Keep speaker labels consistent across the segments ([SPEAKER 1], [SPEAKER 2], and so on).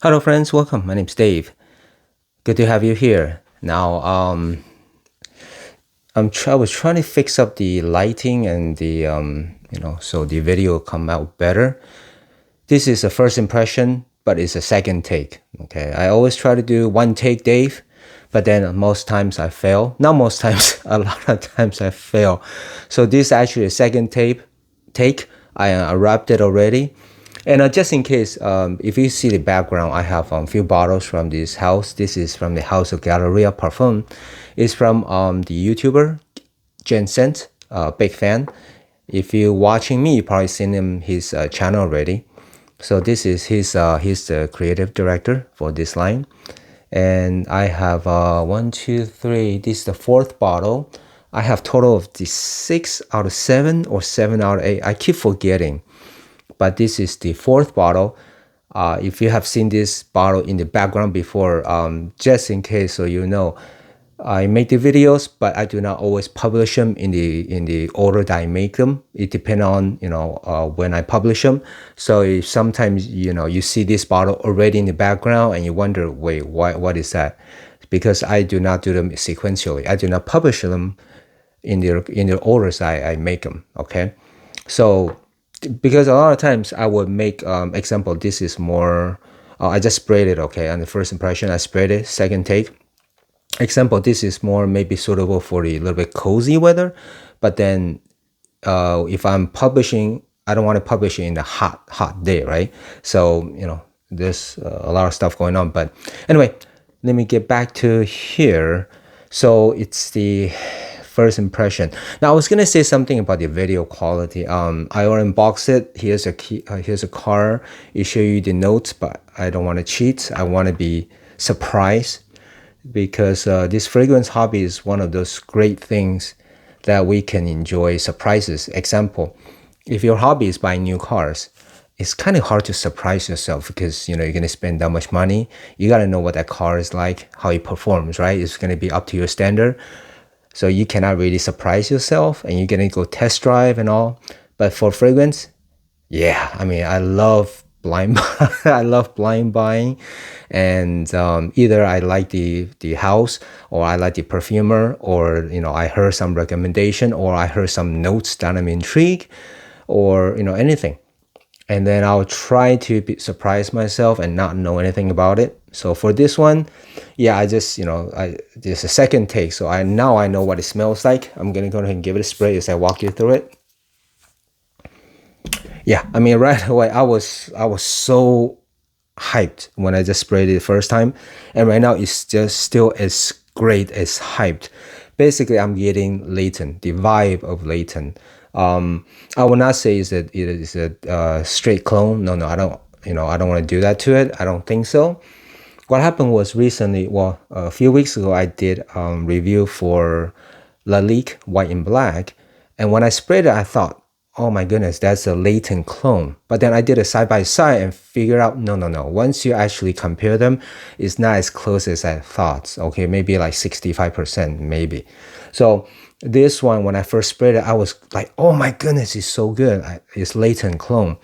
[SPEAKER 1] Hello, friends. Welcome. My name's Dave. Good to have you here. Now, I was trying to fix up the lighting and so the video come out better. This is a first impression, but it's a second take. Okay, I always try to do one take, Dave, but then most times I fail. Not most times, a lot of times I fail. So this is actually a second take. I wrapped it already. And just in case, if you see the background, I have a few bottles from this house. This is from the house of Galleria Parfum. It's from the YouTuber Jensen, big fan. If you're watching me, you probably seen his channel already. So this is he's the creative director for this line. And I have one, two, three. This is the fourth bottle. I have total of the 6 out of 7 or 7 out of 8. I keep forgetting, but this is the fourth bottle. If you have seen this bottle in the background before, just in case so you know, I make the videos, but I do not always publish them in the order that I make them. It depends on when I publish them. So if sometimes you see this bottle already in the background and you wonder, wait, what is that? Because I do not do them sequentially. I do not publish them in the orders I make them. Okay, so because a lot of times I would make example. This is more. I just sprayed it. Okay, on the first impression, I sprayed it. Second take. Example, this is more maybe suitable for the little bit cozy weather, but then if I'm publishing, I don't want to publish it in the hot day, right? So there's a lot of stuff going on. But anyway, let me get back to here. So it's the first impression. Now I was gonna say something about the video quality. I already unboxed it. Here's a key. Here's a card. It show you the notes, but I don't want to cheat. I want to be surprised because this fragrance hobby is one of those great things that we can enjoy surprises. Example, if your hobby is buying new cars, it's kind of hard to surprise yourself because you're going to spend that much money. You got to know what that car is like, how it performs, right? It's going to be up to your standard. So you cannot really surprise yourself and you're going to go test drive and all. But for fragrance, yeah, I mean, I love blind I love blind buying, and either I like the house, or I like the perfumer, or I heard some recommendation, or I heard some notes that I'm intrigued, or anything, and then I'll try to surprise myself and not know anything about it. So for this one, yeah, I just I just a second take, so I know what it smells like. I'm gonna go ahead and give it a spray as I walk you through it. Yeah, I mean, right away, I was so hyped when I just sprayed it the first time, and right now it's just still as great as hyped. Basically, I'm getting Layton, the vibe of Layton. I will not say it is a straight clone. No, I don't. I don't want to do that to it. I don't think so. What happened was recently, well, a few weeks ago, I did review for Lalique White and Black, and when I sprayed it, I thought, oh my goodness, that's a latent clone. But then I did a side by side and figured out, no. Once you actually compare them, it's not as close as I thought. Okay, maybe like 65%, maybe. So this one, when I first sprayed it, I was like, oh my goodness, it's so good. It's latent clone.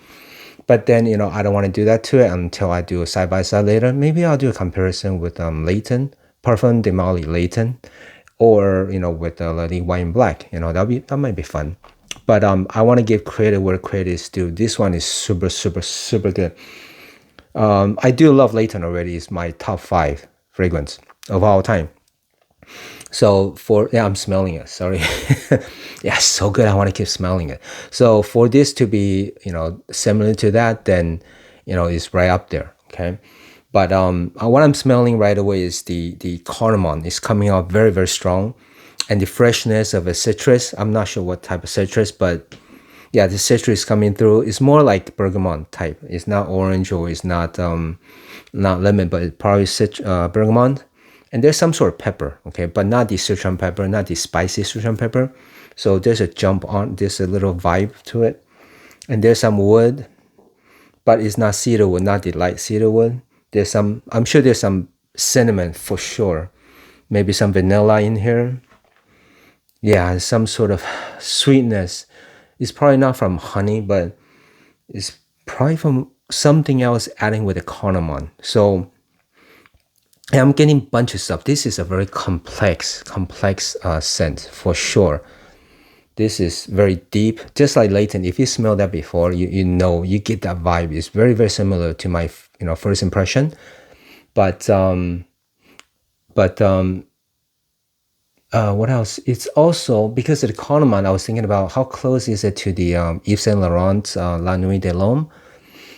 [SPEAKER 1] But then, I don't want to do that to it until I do a side by side later. Maybe I'll do a comparison with Layton, Parfum de Molly Layton, or with the White and Black. That might be fun. But I want to give credit where credit is due. This one is super, super, super good. I do love Layton already. It's my top 5 fragrance of all time. So I'm smelling it. Sorry. Yeah, so good. I want to keep smelling it. So for this to be, similar to that, then, it's right up there. Okay. But what I'm smelling right away is the cardamom. It's coming out very, very strong. And the freshness of a citrus. I'm not sure what type of citrus, but yeah, the citrus coming through. It's more like bergamot type. It's not orange, or it's not lemon, but it's probably bergamot. And there's some sort of pepper, okay, but not the Sichuan pepper, not the spicy Sichuan pepper. So there's a jump on, there's a little vibe to it. And there's some wood, but it's not cedar wood, not the light cedar wood. I'm sure there's some cinnamon for sure. Maybe some vanilla in here. Yeah, some sort of sweetness. It's probably not from honey, but it's probably from something else adding with the cardamom. So and I'm getting a bunch of stuff. This is a very complex scent for sure. This is very deep, just like Layton. If you smell that before, you know, you get that vibe. It's very, very similar to my first impression. But but what else? It's also because of the cardamom. I was thinking about how close is it to the Yves Saint Laurent La Nuit de l'Homme,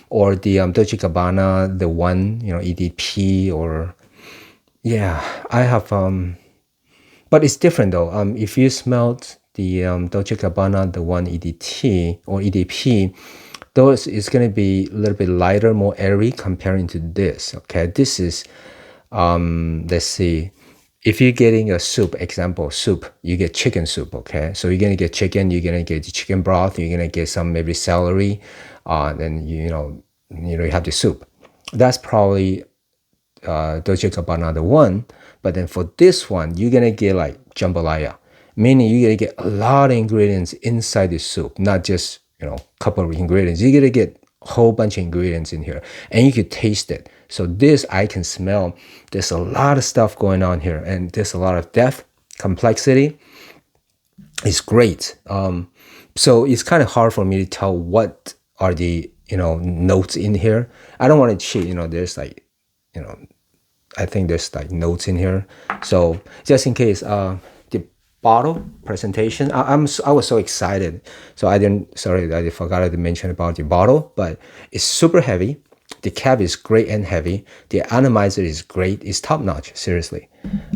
[SPEAKER 1] or the Dolce Gabbana, the one EDP, or yeah, I have but it's different though. If you smelled the Dolce Gabbana, the one EDT or EDP, those is going to be a little bit lighter, more airy comparing to this. Okay, this is let's see. If you're getting a soup, example soup, you get chicken soup. Okay, so you're gonna get chicken, you're gonna get the chicken broth, you're gonna get some maybe celery, then you have the soup. That's probably Dolce Gabbana the one. But then for this one, you're gonna get like jambalaya, meaning you're gonna get a lot of ingredients inside the soup, not just a couple of ingredients. You're gonna get a whole bunch of ingredients in here, and you could taste it. So this I can smell. There's a lot of stuff going on here, and there's a lot of depth, complexity. It's great. So it's kind of hard for me to tell what are the notes in here. I don't want to cheat. There's like I think there's like notes in here. So just in case, the bottle presentation, I was so excited. So I forgot to mention about the bottle, but it's super heavy. The cap is great and heavy. The atomizer is great. It's top notch, seriously.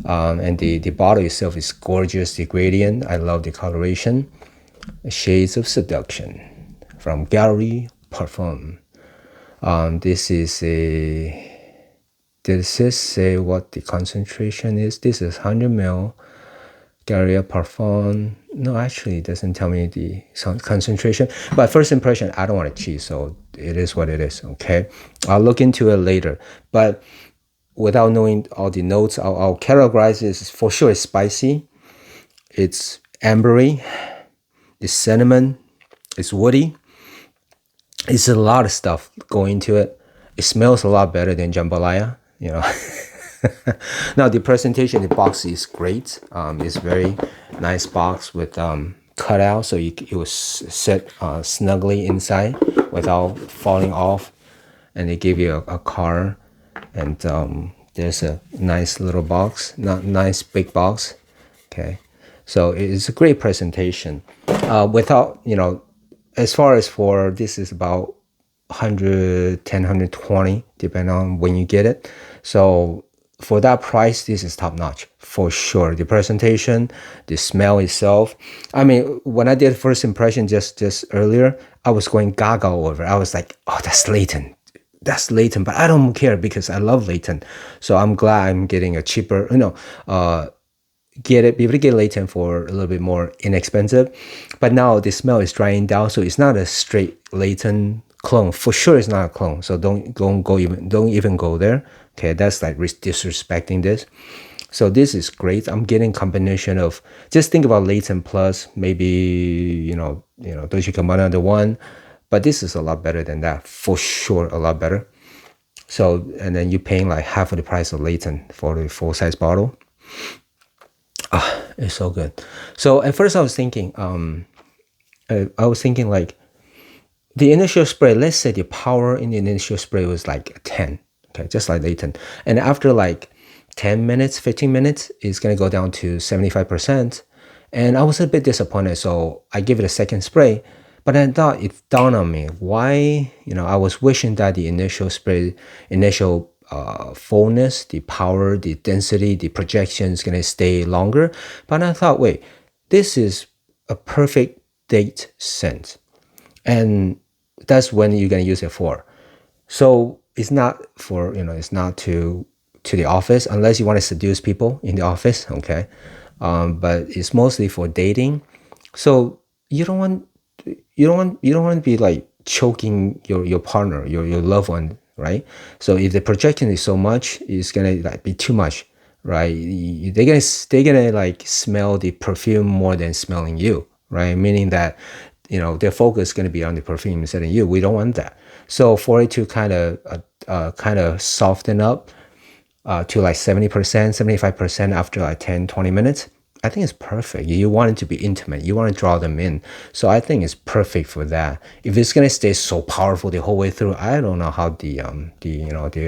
[SPEAKER 1] And the bottle itself is gorgeous. The gradient, I love the coloration. Shades of Seduction from Galleria Parfums. This is does this say what the concentration is? This is 100 ml Galleria Parfum. No, actually, it doesn't tell me the concentration. But first impression, I don't want to cheat, so it is what it is, okay? I'll look into it later. But without knowing all the notes, I'll categorize this. For sure, it's spicy. It's ambery. It's cinnamon. It's woody. It's a lot of stuff going into it. It smells a lot better than jambalaya. Now the presentation, the box is great. It's very nice box with cutout, so it was set snugly inside without falling off, and they give you a card, and there's a nice little box, not nice big box. Okay, so it's a great presentation. Without as far as for this is about 110, 120 depending on when you get it. So for that price, this is top notch for sure. The presentation, the smell itself. I mean, when I did first impression just earlier, I was going gaga over. I was like, oh, that's Layton. That's Layton, but I don't care because I love Layton. So I'm glad I'm getting a cheaper, be able to get Layton for a little bit more inexpensive. But now the smell is drying down, so it's not a straight Layton clone. For sure, it's not a clone. So don't even go there. Okay, that's like disrespecting this. So this is great. I'm getting combination of, just think about Layton plus maybe Dolce Gabbana the one, but this is a lot better than that for sure, a lot better. So and then you're paying like half of the price of Layton for the full size bottle. It's so good. So at first I was thinking, like the initial spray. Let's say the power in the initial spray was like 10. Okay, just like Layton. And after like 10 minutes, 15 minutes, it's gonna go down to 75%. And I was a bit disappointed, so I gave it a second spray. But I thought it dawned on me why I was wishing that the initial spray, fullness, the power, the density, the projection is gonna stay longer. But I thought, wait, this is a perfect date scent, and that's when you're gonna use it for. So it's not for it's not to the office unless you want to seduce people in the office, okay? But it's mostly for dating. So you don't want to be like choking your partner, your loved one, right? So if the projection is so much, it's gonna like be too much, right? They're gonna like smell the perfume more than smelling you, right? Meaning that their focus is going to be on the perfume instead of you. We don't want that. So for it to kind of soften up to like 70%, 75% after like 10, 20 minutes, I think it's perfect. You want it to be intimate. You want to draw them in. So I think it's perfect for that. If it's gonna stay so powerful the whole way through, I don't know how the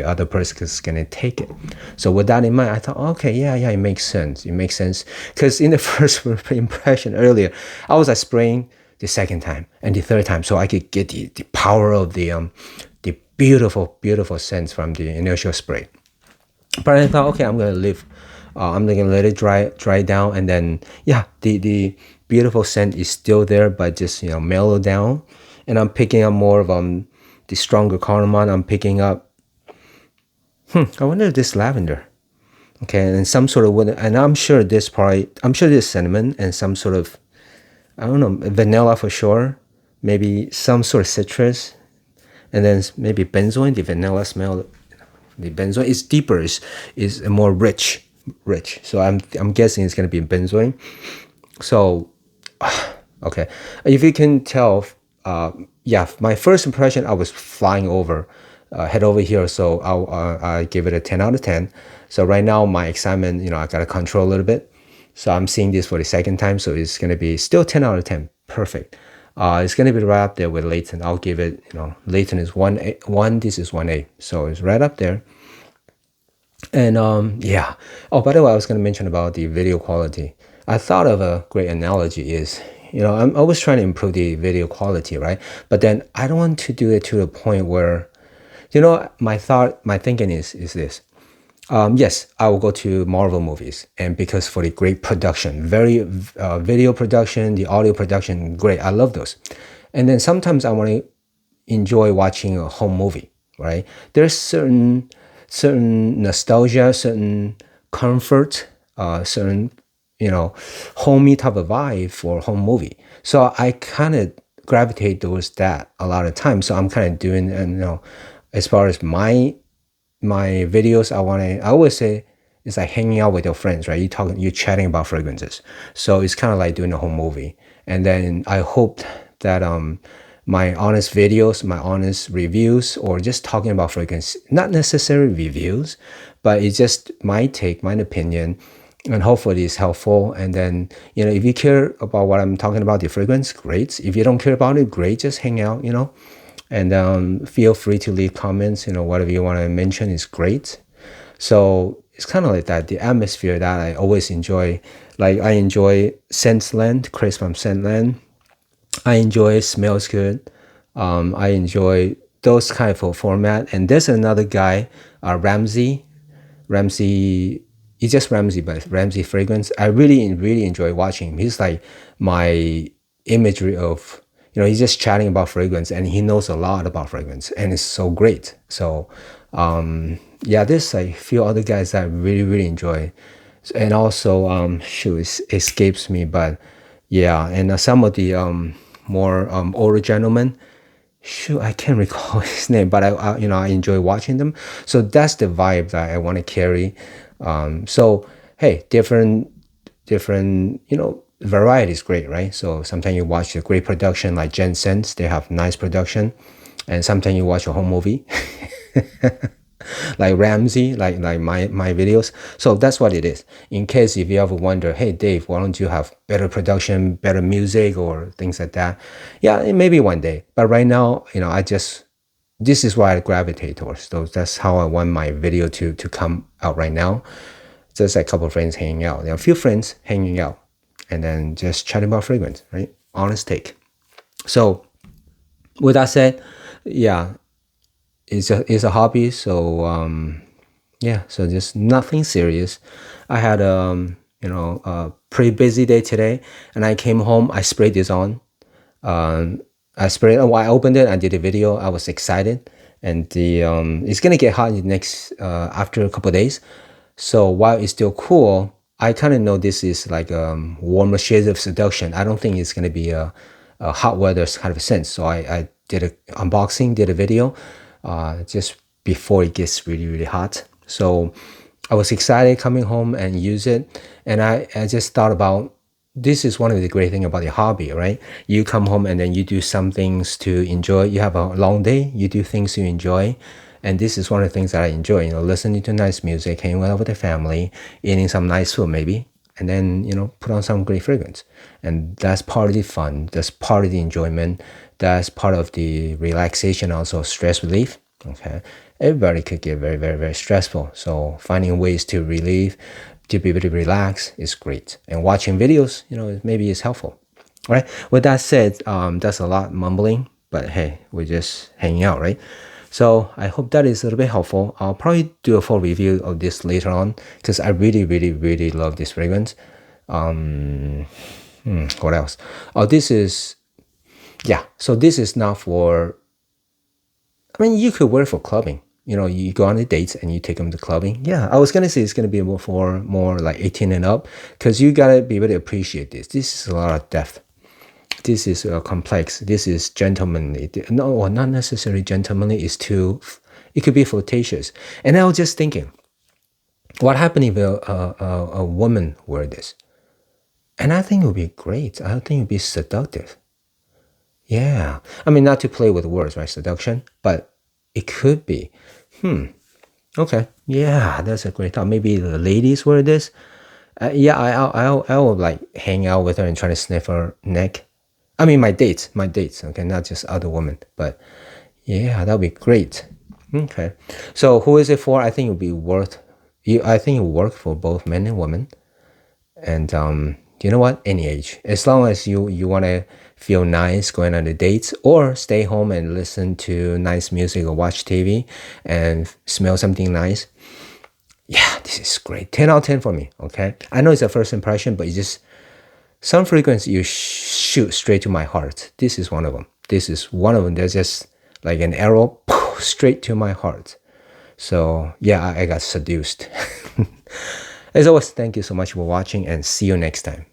[SPEAKER 1] other person is gonna take it. So with that in mind, I thought, okay, yeah, it makes sense. It makes sense because in the first impression earlier, I was like spraying the second time and the third time, so I could get the power of the beautiful scents from the initial spray. But I thought, okay, I'm gonna leave. I'm gonna let it dry down, and then yeah, the beautiful scent is still there, but just mellow down. And I'm picking up more of the stronger cardamom. I'm picking up. I wonder if this lavender. Okay, and some sort of wood, and I'm sure this cinnamon and some sort of, I don't know, vanilla for sure. Maybe some sort of citrus, and then maybe benzoin. The vanilla smell. The benzoin is deeper, is more rich. So I'm guessing it's gonna be benzoin. So okay, if you can tell, yeah, my first impression, I was flying over, head over here. So I give it a 10 out of 10. So right now my excitement, I gotta control a little bit. So I'm seeing this for the second time. So it's gonna be still 10 out of 10, perfect. It's gonna be right up there with Layton. I'll give it, Layton is 1, this is 1A, so it's right up there. And yeah. Oh, by the way, I was going to mention about the video quality. I thought of a great analogy is, I'm always trying to improve the video quality, right? But then I don't want to do it to the point where, my thinking is this. Yes, I will go to Marvel movies, and because for the great production, very video production, the audio production, great. I love those. And then sometimes I want to enjoy watching a home movie, right? There's certain nostalgia, certain comfort, certain homey type of vibe for home movie. So I kind of gravitate towards that a lot of times. So I'm kind of doing, and as far as my videos, I always say it's like hanging out with your friends, right? You're chatting about fragrances. So it's kind of like doing a home movie. And then I hope that my honest videos, my honest reviews, or just talking about fragrance, not necessarily reviews, but it's just my take, my opinion, and hopefully it's helpful. And then, if you care about what I'm talking about, the fragrance, great. If you don't care about it, great, just hang out, and feel free to leave comments, whatever you want to mention is great. So it's kind of like that, the atmosphere that I always enjoy. Like I enjoy Scentland, Chris from Scentland. I enjoy smells good. I enjoy those kind of format. And there's another guy, Ramsey. He's just Ramsey, but Ramsey fragrance. I really enjoy watching him. He's like my imagery of, he's just chatting about fragrance, and he knows a lot about fragrance, and it's so great. So yeah, there's like a few other guys that I really enjoy. And also shoot, it escapes me, but yeah, and some of the more older gentlemen, shoot, I can't recall his name, but I enjoy watching them. So that's the vibe that I want to carry. So hey, different variety is great, right? So sometimes you watch a great production like Jensen's, they have nice production, and sometimes you watch a home movie. Like Ramsey, like my videos. So that's what it is. In case if you ever wonder, hey Dave, why don't you have better production, better music, or things like that? Yeah, maybe one day. But right now, this is why I gravitate towards. So that's how I want my video to come out right now. Just like a couple of friends hanging out. There are a few friends hanging out, and then just chatting about fragrance, right? Honest take. So with that said, yeah, it's a hobby. So yeah, so just nothing serious. I had a pretty busy day today, and I came home. I sprayed this on. I sprayed. Oh, I opened it. I did a video. I was excited, and it's gonna get hot in the next after a couple of days. So while it's still cool, I kind of know this is like warmer shades of seduction. I don't think it's gonna be a hot weather kind of sense. So I did an unboxing, did a video just before it gets really hot. So I was excited coming home and use it, and I just thought about this is one of the great things about your hobby, right? You come home and then you do some things to enjoy. You have a long day, you do things you enjoy. And this is one of the things that I enjoy, listening to nice music, hanging out with the family, eating some nice food maybe, and then, put on some great fragrance. And that's part of the fun. That's part of the enjoyment. That's part of the relaxation, also stress relief. Okay. Everybody could get very, very, very stressful. So finding ways to relieve, to be able to relax is great. And watching videos, maybe is helpful. All right. With that said, that's a lot mumbling, but hey, we're just hanging out, right? So I hope that is a little bit helpful. I'll probably do a full review of this later on because I really, really, really love this fragrance. What else? Oh, this is, yeah. So this is not for, I mean, you could wear it for clubbing. You go on the dates and you take them to clubbing. Yeah, I was gonna say it's gonna be more like 18 and up because you gotta be able to appreciate this. This is a lot of depth. This is complex. This is gentlemanly. No, well, not necessarily gentlemanly. It's too. It could be flirtatious. And I was just thinking, what happened if a woman wear this? And I think it would be great. I think it would be seductive. Yeah. I mean, not to play with words, right? Seduction, but it could be. Okay. Yeah, that's a great thought. Maybe the ladies wear this. Yeah, I will like hang out with her and try to sniff her neck. I mean, my dates. Okay, not just other women, but yeah, that would be great. Okay. So who is it for? I think it would be worth. I think it would work for both men and women. And you know what? Any age, as long as you want to feel nice going on the dates, or stay home and listen to nice music or watch TV and smell something nice. Yeah, this is great. 10 out of 10 for me. Okay, I know it's a first impression, but it's just some fragrance you shoot straight to my heart. This is one of them. There's just like an arrow straight to my heart. So yeah, I got seduced. As always, thank you so much for watching and see you next time.